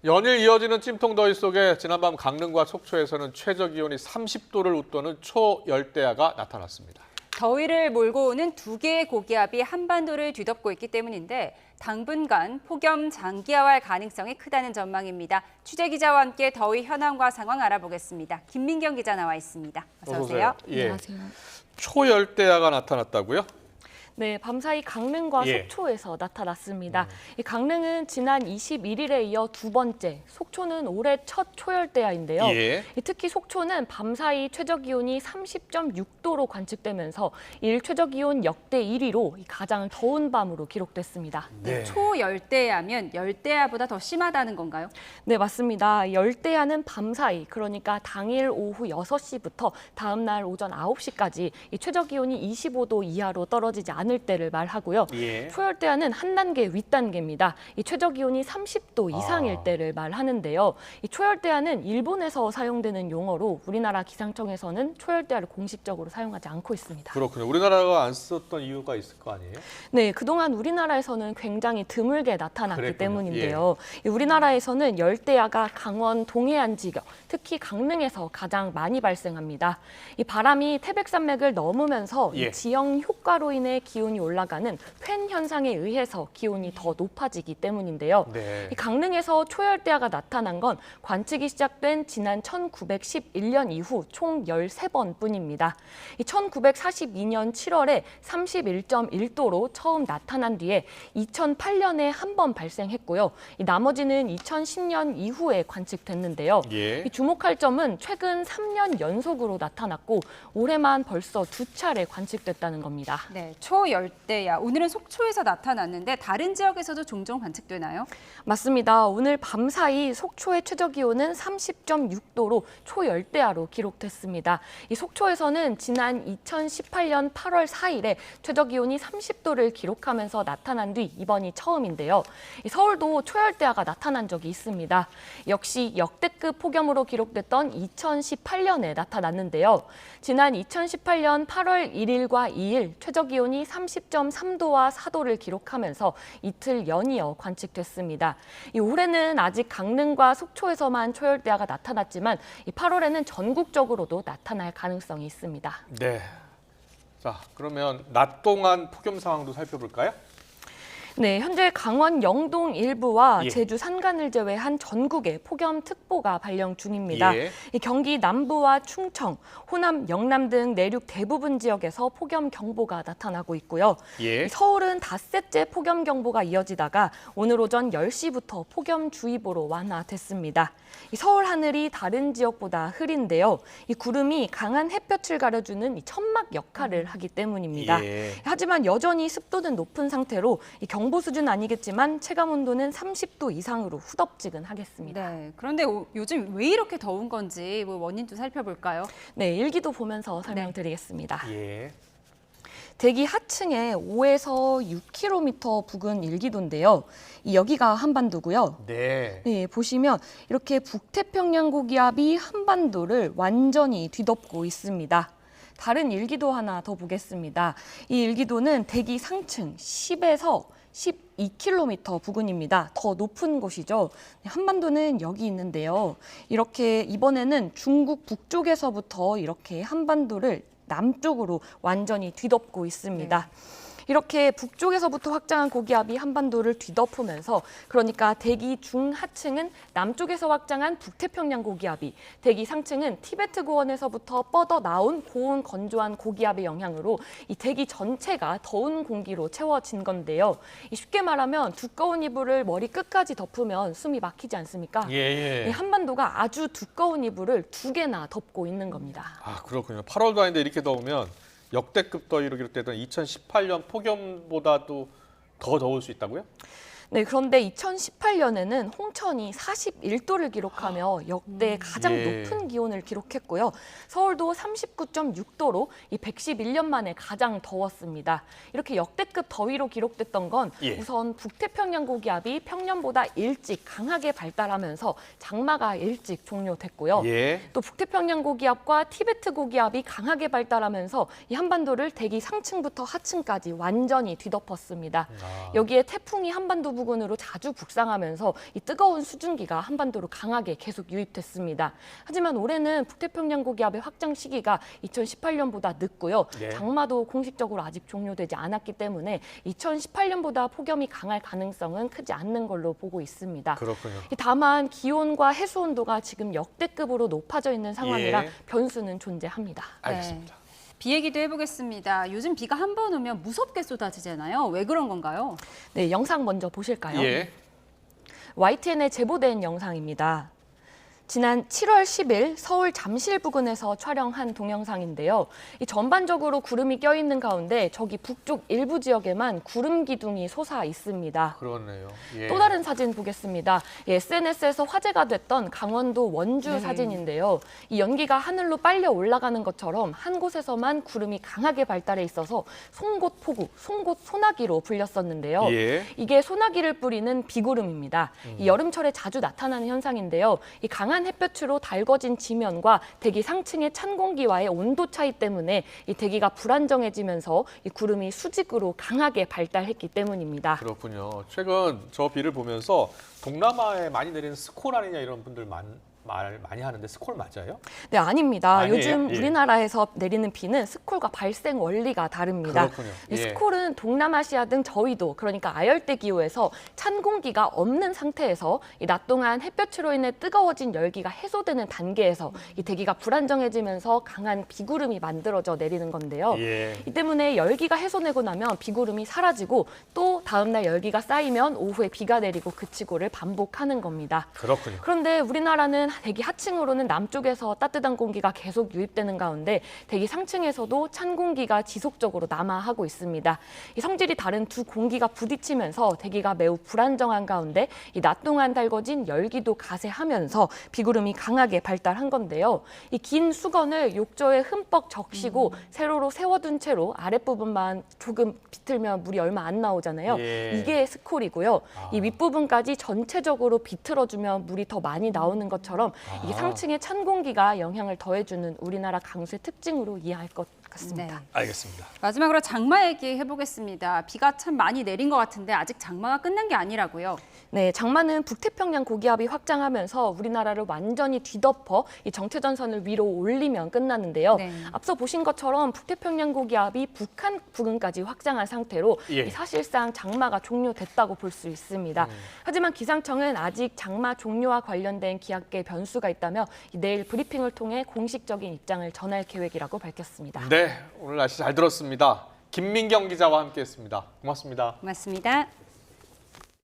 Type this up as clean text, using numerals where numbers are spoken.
연일 이어지는 찜통더위 속에 지난밤 강릉과 속초에서는 최저기온이 30도를 웃도는 초열대야가 나타났습니다. 더위를 몰고 오는 두 개의 고기압이 한반도를 뒤덮고 있기 때문인데 당분간 폭염 장기화할 가능성이 크다는 전망입니다. 취재기자와 함께 더위 현황과 상황 알아보겠습니다. 김민경 기자 나와 있습니다. 어서 오세요. 예. 안녕하세요. 초열대야가 나타났다고요? 네, 밤사이 강릉과 예. 속초에서 나타났습니다. 이 강릉은 지난 21일에 이어 두 번째, 속초는 올해 첫 초열대야인데요. 예. 특히 속초는 밤사이 최저기온이 30.6도로 관측되면서 일 최저기온 역대 1위로 가장 더운 밤으로 기록됐습니다. 네. 초열대야면 열대야보다 더 심하다는 건가요? 네, 맞습니다. 열대야는 밤사이, 그러니까 당일 오후 6시부터 다음 날 오전 9시까지 이 최저기온이 25도 이하로 떨어지지 않을 때를 말하고요. 예. 초열대야는 한 단계 윗단계입니다. 이 최저기온이 30도 이상일 때를 말하는데요. 이 초열대야는 일본에서 사용되는 용어로 우리나라 기상청에서는 초열대야를 공식적으로 사용하지 않고 있습니다. 그렇군요. 우리나라가 안 썼던 이유가 있을 거 아니에요? 네, 그동안 우리나라에서는 굉장히 드물게 나타났기 그랬군요. 때문인데요. 이 우리나라에서는 열대야가 강원 동해안 지역, 특히 강릉에서 가장 많이 발생합니다. 이 바람이 태백산맥을 넘으면서 예. 이 지형 효과로 인해 기온이 올라가는 팬 현상에 의해서 기온이 더 높아지기 때문인데요. 네. 이 강릉에서 초열대야가 나타난 건 관측이 시작된 지난 1911년 이후 총 13번뿐입니다. 이 1942년 7월에 31.1도로 처음 나타난 뒤에 2008년에 한 번 발생했고요. 이 나머지는 2010년 이후에 관측됐는데요. 예. 이 주목할 점은 최근 3년 연속으로 나타났고 올해만 벌써 두 차례 관측됐다는 겁니다. 네, 초열대야. 오늘은 속초에서 나타났는데 다른 지역에서도 종종 관측되나요? 맞습니다. 오늘 밤사이 속초의 최저기온은 30.6도로 초열대야로 기록됐습니다. 이 속초에서는 지난 2018년 8월 4일에 최저기온이 30도를 기록하면서 나타난 뒤 이번이 처음인데요. 이 서울도 초열대야가 나타난 적이 있습니다. 역시 역대급 폭염으로 기록됐던 2018년에 나타났는데요. 지난 2018년 8월 1일과 2일 최저기온이 30.3도와 4도를 기록하면서 이틀 연이어 관측됐습니다. 올해는 아직 강릉과 속초에서만 초열대야가 나타났지만 8월에는 전국적으로도 나타날 가능성이 있습니다. 네. 자, 그러면 낮 동안 폭염 상황도 살펴볼까요? 네, 현재 강원 영동 일부와 예. 제주 산간을 제외한 전국에 폭염특보가 발령 중입니다. 예. 이 경기 남부와 충청, 호남, 영남 등 내륙 대부분 지역에서 폭염경보가 나타나고 있고요. 예. 서울은 닷새째 폭염경보가 이어지다가 오늘 오전 10시부터 폭염주의보로 완화됐습니다. 이 서울 하늘이 다른 지역보다 흐린데요. 이 구름이 강한 햇볕을 가려주는 이 천막 역할을 하기 때문입니다. 예. 하지만 여전히 습도는 높은 상태로 이 경보 수준 아니겠지만 체감 온도는 30도 이상으로 후덥지근하겠습니다. 네, 그런데 요즘 왜 이렇게 더운 건지 원인 좀 살펴볼까요? 네, 일기도 보면서 설명드리겠습니다. 예. 대기 하층에 5에서 6km 부근 일기도인데요. 여기가 한반도고요. 네. 네, 보시면 이렇게 북태평양 고기압이 한반도를 완전히 뒤덮고 있습니다. 다른 일기도 하나 더 보겠습니다. 이 일기도는 대기 상층 10에서 12km 부근입니다. 더 높은 곳이죠. 한반도는 여기 있는데요. 이렇게 이번에는 중국 북쪽에서부터 이렇게 한반도를 남쪽으로 완전히 뒤덮고 있습니다. 이렇게 북쪽에서부터 확장한 고기압이 한반도를 뒤덮으면서 그러니까 대기 중하층은 남쪽에서 확장한 북태평양 고기압이, 대기 상층은 티베트 고원에서부터 뻗어 나온 고온 건조한 고기압의 영향으로 이 대기 전체가 더운 공기로 채워진 건데요. 쉽게 말하면 두꺼운 이불을 머리 끝까지 덮으면 숨이 막히지 않습니까? 예. 이 한반도가 아주 두꺼운 이불을 두 개나 덮고 있는 겁니다. 아, 그렇군요. 8월도 아닌데 이렇게 더우면 역대급 더위로 기록되던 2018년 폭염보다도 더 더울 수 있다고요? 네, 그런데 2018년에는 홍천이 41도를 기록하며 역대 가장 예. 높은 기온을 기록했고요. 서울도 39.6도로 이 111년 만에 가장 더웠습니다. 이렇게 역대급 더위로 기록됐던 건 예. 우선 북태평양 고기압이 평년보다 일찍 강하게 발달하면서 장마가 일찍 종료됐고요. 예. 또 북태평양 고기압과 티베트 고기압이 강하게 발달하면서 이 한반도를 대기 상층부터 하층까지 완전히 뒤덮었습니다. 여기에 태풍이 한반도 한반도 부근으로 자주 북상하면서 이 뜨거운 수증기가 한반도로 강하게 계속 유입됐습니다. 하지만 올해는 북태평양 고기압의 확장 시기가 2018년보다 늦고요. 네. 장마도 공식적으로 아직 종료되지 않았기 때문에 2018년보다 폭염이 강할 가능성은 크지 않는 걸로 보고 있습니다. 그렇군요. 다만 기온과 해수 온도가 지금 역대급으로 높아져 있는 상황이라 예. 변수는 존재합니다. 알겠습니다. 비 얘기도 해보겠습니다. 요즘 비가 한 번 오면 무섭게 쏟아지잖아요. 왜 그런 건가요? 네, 영상 먼저 보실까요? 예. YTN에 제보된 영상입니다. 지난 7월 10일 서울 잠실 부근에서 촬영한 동영상인데요. 이 전반적으로 구름이 껴있는 가운데 저기 북쪽 일부 지역에만 구름 기둥이 솟아 있습니다. 그렇네요. 예. 또 다른 사진 보겠습니다. SNS에서 화제가 됐던 강원도 원주 사진인데요. 이 연기가 하늘로 빨려 올라가는 것처럼 한 곳에서만 구름이 강하게 발달해 있어서 송곳포구, 송곳소나기로 불렸었는데요. 예. 이게 소나기를 뿌리는 비구름입니다. 이 여름철에 자주 나타나는 현상인데요. 이 강한 햇볕으로 달궈진 지면과 대기 상층의 찬 공기와의 온도 차이 때문에 이 대기가 불안정해지면서 이 구름이 수직으로 강하게 발달했기 때문입니다. 그렇군요. 최근 저 비를 보면서 동남아에 많이 내리는 스콜 아니냐 이런 분들 말 많이 하는데 스콜 맞아요? 네, 아닙니다. 아니에요? 요즘 예. 우리나라에서 내리는 비는 스콜과 발생 원리가 다릅니다. 그렇군요. 이 예. 스콜은 동남아시아 등 저위도, 그러니까 아열대 기후에서 찬 공기가 없는 상태에서 이 낮 동안 햇볕으로 인해 뜨거워진 열기가 해소되는 단계에서 이 대기가 불안정해지면서 강한 비구름이 만들어져 내리는 건데요. 예. 이 때문에 열기가 해소되고 나면 비구름이 사라지고 또 다음 날 열기가 쌓이면 오후에 비가 내리고 그치고를 반복하는 겁니다. 그렇군요. 그런데 우리나라는 대기 하층으로는 남쪽에서 따뜻한 공기가 계속 유입되는 가운데 대기 상층에서도 찬 공기가 지속적으로 남하하고 있습니다. 이 성질이 다른 두 공기가 부딪히면서 대기가 매우 불안정한 가운데 이 낮 동안 달궈진 열기도 가세하면서 비구름이 강하게 발달한 건데요. 이 긴 수건을 욕조에 흠뻑 적시고 세로로 세워둔 채로 아랫부분만 조금 비틀면 물이 얼마 안 나오잖아요. 예. 이게 스콜이고요. 이 윗부분까지 전체적으로 비틀어주면 물이 더 많이 나오는 것처럼 이게 상층의 찬 공기가 영향을 더해주는 우리나라 강수의 특징으로 이해할 것 같습니다. 네. 알겠습니다. 마지막으로 장마 얘기 해보겠습니다. 비가 참 많이 내린 것 같은데 아직 장마가 끝난 게 아니라고요. 네, 장마는 북태평양 고기압이 확장하면서 우리나라를 완전히 뒤덮어 이 정체전선을 위로 올리면 끝나는데요. 네. 앞서 보신 것처럼 북태평양 고기압이 북한 부근까지 확장한 상태로 예. 이 사실상 장마가 종료됐다고 볼 수 있습니다. 하지만 기상청은 아직 장마 종료와 관련된 기압계 변수가 있다며 내일 브리핑을 통해 공식적인 입장을 전할 계획이라고 밝혔습니다. 네, 오늘 날씨 잘 들었습니다. 김민경 기자와 함께했습니다. 고맙습니다. 고맙습니다.